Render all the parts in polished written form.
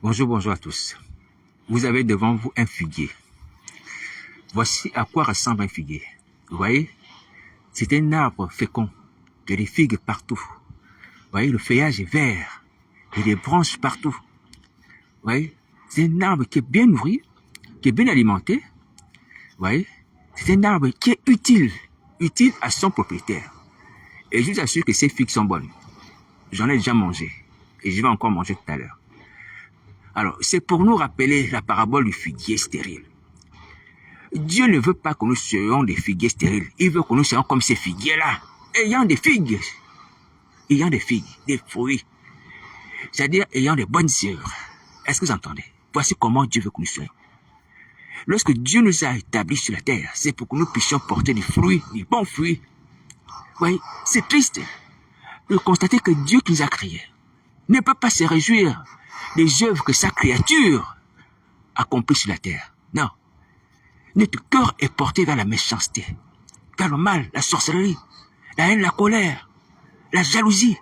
Bonjour, bonjour à tous. Vous avez devant vous un figuier. Voici à quoi ressemble un figuier. Vous voyez, c'est un arbre fécond. Il y a des figues partout. Vous voyez, le feuillage est vert. Il y a des branches partout. Vous voyez, c'est un arbre qui est bien nourri, qui est bien alimenté. Vous voyez, c'est un arbre qui est utile à son propriétaire. Et je vous assure que ces figues sont bonnes. J'en ai déjà mangé. Et je vais encore manger tout à l'heure. Alors, c'est pour nous rappeler la parabole du figuier stérile. Dieu ne veut pas que nous soyons des figuiers stériles. Il veut que nous soyons comme ces figuiers-là, ayant des figues, des fruits. C'est-à-dire ayant des bonnes œuvres. Est-ce que vous entendez? Voici comment Dieu veut que nous soyons. Lorsque Dieu nous a établis sur la terre, c'est pour que nous puissions porter des fruits, des bons fruits. Vous voyez, c'est triste de constater que Dieu qui nous a créés ne peut pas se réjouir des œuvres que sa créature accomplit sur la terre. Non. Notre cœur est porté vers la méchanceté, vers le mal, la sorcellerie, la haine, la colère, la jalousie.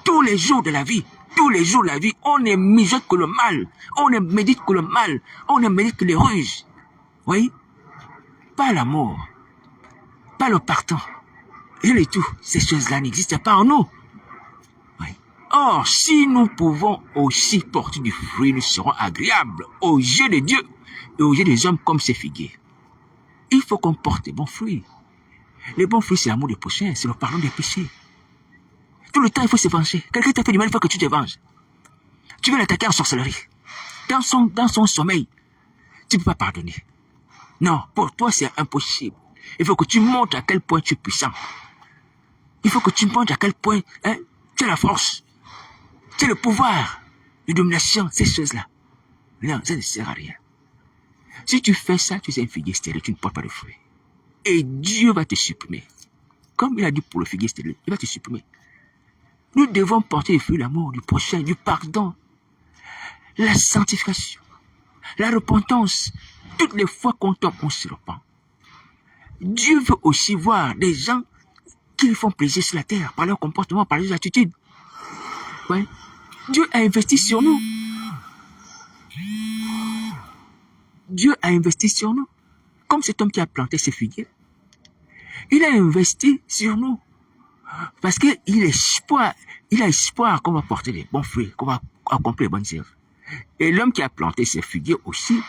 Tous les jours de la vie, on ne mijote que le mal, on ne médite que le mal, on ne médite que les ruses. Oui, pas l'amour, pas le pardon. Rien du tout, ces choses-là n'existent pas en nous. Oui. Or, si nous pouvons aussi porter du fruit, nous serons agréables aux yeux de Dieu et aux yeux des hommes comme ces figuiers. Il faut qu'on porte des bons fruits. Les bons fruits, c'est l'amour du prochain, c'est le pardon des péchés. Tout le temps, il faut se venger. Quelqu'un t'a fait du mal, il faut que tu te venges. Tu veux l'attaquer en sorcellerie. Dans son sommeil, tu ne peux pas pardonner. Non, pour toi, c'est impossible. Il faut que tu montres à quel point tu es puissant. Il faut que tu montres à quel point tu as la force. Tu as le pouvoir de domination, ces choses-là. Non, ça ne sert à rien. Si tu fais ça, tu es un figuier stérile, tu ne portes pas de fruits. Et Dieu va te supprimer. Comme il a dit pour le figuier stérile, il va te supprimer. Nous devons porter les fruits de l'amour, du prochain, du pardon, la sanctification, la repentance. Toutes les fois qu'on tombe, on se repent. Dieu veut aussi voir des gens qui font plaisir sur la terre, par leur comportement, par leurs attitudes. Ouais. Dieu a investi sur nous. Dieu a investi sur nous. Comme cet homme qui a planté ses figuiers. Il a investi sur nous. Parce qu'il a espoir qu'on va porter les bons fruits, qu'on va accomplir les bonnes œuvres. Et l'homme qui a planté ses figuiers aussi,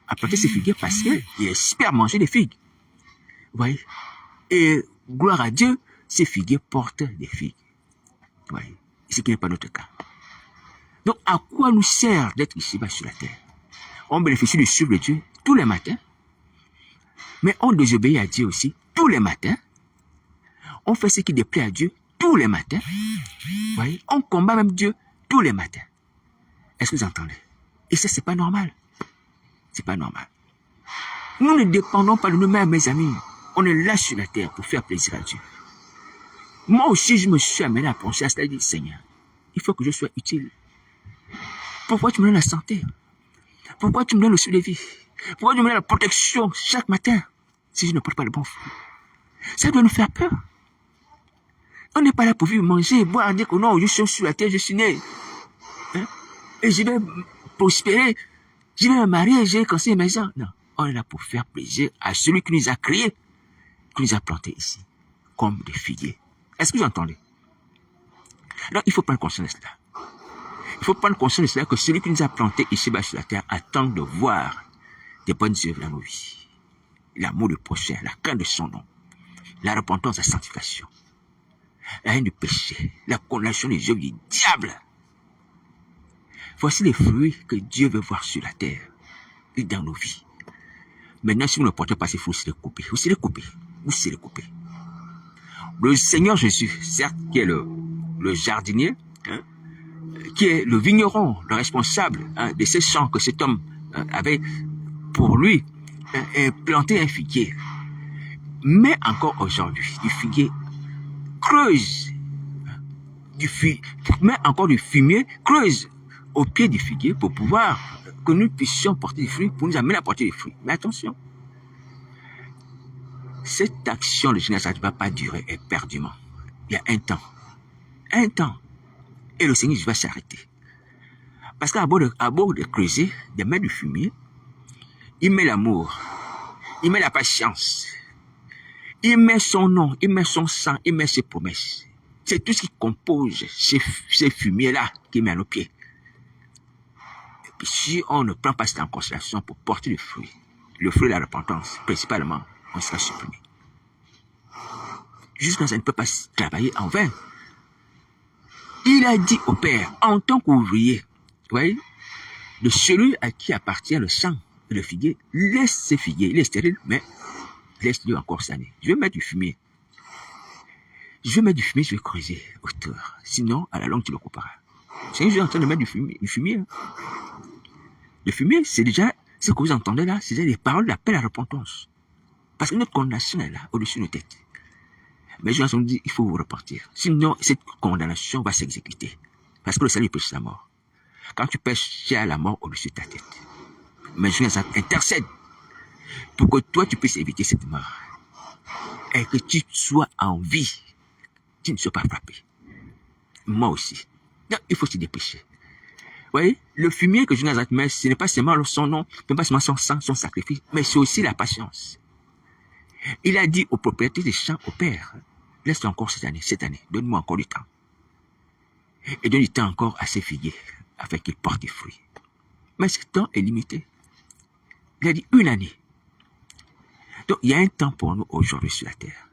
a planté ses figuiers parce qu'il espère manger des figues. Vous voyez? Et gloire à Dieu, ces figuiers portent des figues. Vous voyez? Ce qui n'est pas notre cas. Donc, à quoi nous sert d'être ici-bas sur la terre? On bénéficie du souffle de Dieu tous les matins, mais on désobéit à Dieu aussi tous les matins. On fait ce qui déplaît à Dieu tous les matins. Vous voyez? On combat même Dieu tous les matins. Est-ce que vous entendez? Et ça, c'est pas normal. C'est pas normal. Nous ne dépendons pas de nous-mêmes, mes amis. On est là sur la terre pour faire plaisir à Dieu. Moi aussi, je me suis amené à penser à cela et dire, Seigneur, il faut que je sois utile. Pourquoi tu me donnes la santé? Pourquoi tu me donnes le souffle de vie? Pourquoi tu me donnes la protection chaque matin si je ne porte pas le bon fruit? Ça doit nous faire peur. On n'est pas là pour vivre, manger, boire, dire que non, je suis sur la terre, je suis né. Hein? Et je vais prospérer, je vais me marier, je vais construire une maison. Non, on est là pour faire plaisir à celui qui nous a créés, qui nous a plantés ici, comme des figuiers. Est-ce que vous entendez? Alors, il faut prendre conscience de cela. Il faut prendre conscience de cela que celui qui nous a plantés ici-bas sur la terre attend de voir des bonnes œuvres dans nos vies. L'amour du prochain, la crainte de son nom, la repentance, la sanctification, la haine du péché, la condamnation des œuvres du diable. Voici les fruits que Dieu veut voir sur la terre et dans nos vies. Maintenant, si vous ne portez pas ces fruits, vous serez coupés. Le Seigneur Jésus, certes, qui est le jardinier, hein, qui est le vigneron, le responsable de ces champs que cet homme avait pour lui, planté un figuier. Mais encore aujourd'hui, du figuier creuse, met encore du fumier, creuse au pied du figuier pour pouvoir que nous puissions porter des fruits, pour nous amener à porter des fruits. Mais attention, cette action de génération ne va pas durer éperdument. Il y a un temps. Et le Seigneur va s'arrêter. Parce qu'à bord de creuser, de mettre du fumier, il met l'amour, il met la patience, il met son nom, il met son sang, il met ses promesses. C'est tout ce qui compose ces fumiers-là qu'il met à nos pieds. Et puis si on ne prend pas ça en considération pour porter le fruit de la repentance, principalement, on sera supprimé. Jusqu'à ça ne peut pas travailler en vain. Il a dit au Père, en tant qu'ouvrier, vous voyez, de celui à qui appartient le sang et le figuier, laisse ces figuiers, il est stérile, mais laisse-le encore s'année. Je vais mettre du fumier. Je vais creuser autour. Sinon, à la longue, tu le couperas. C'est que je suis en train de mettre du fumier. Le fumier, c'est déjà, ce que vous entendez là, c'est des paroles d'appel à la repentance. Parce que notre condamnation est là, au-dessus de nos têtes. Mais je me dit, il faut vous repentir. Sinon, cette condamnation va s'exécuter. Parce que le salut péché la mort. Quand tu pêches, tu as la mort au-dessus de ta tête. Mais je intercède pour que toi, tu puisses éviter cette mort. Et que tu sois en vie. Tu ne sois pas frappé. Moi aussi. Donc, il faut se dépêcher. Vous voyez, le fumier que Jonas met, ce n'est pas seulement son nom, ce n'est pas seulement son sang, son sacrifice, mais c'est aussi la patience. Il a dit au propriétaire des champs, au Père, laisse encore cette année, donne-moi encore du temps. Et donne du temps encore à ces figuiers, afin qu'ils portent des fruits. Mais ce temps est limité. Il a dit 1 année. Donc, il y a un temps pour nous aujourd'hui sur la terre.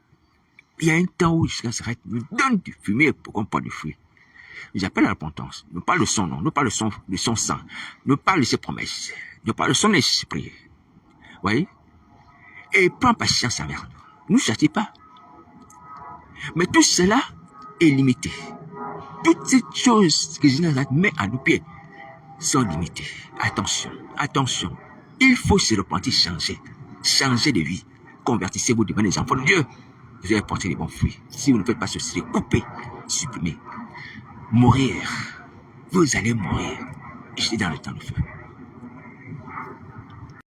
Il y a un temps où Jusqu'à s'arrête, nous donne du fumier pour qu'on porte du fruit. J'appelle à la repentance. Nous parle de son nom, nous parle de son sang, nous parle de ses promesses, nous parle de son esprit. Vous voyez? Et prends patience avec nous. Ne nous châtie pas. Mais tout cela est limité. Toutes ces choses que Jésus met à nos pieds sont limitées. Attention, attention. Il faut se repentir, changer de vie. Convertissez-vous, devenez les enfants de Dieu. Vous allez porter les bons fruits. Si vous ne faites pas ceci, coupez, supprimez. Mourir. Vous allez mourir. Et j'étais dans le temps de feu.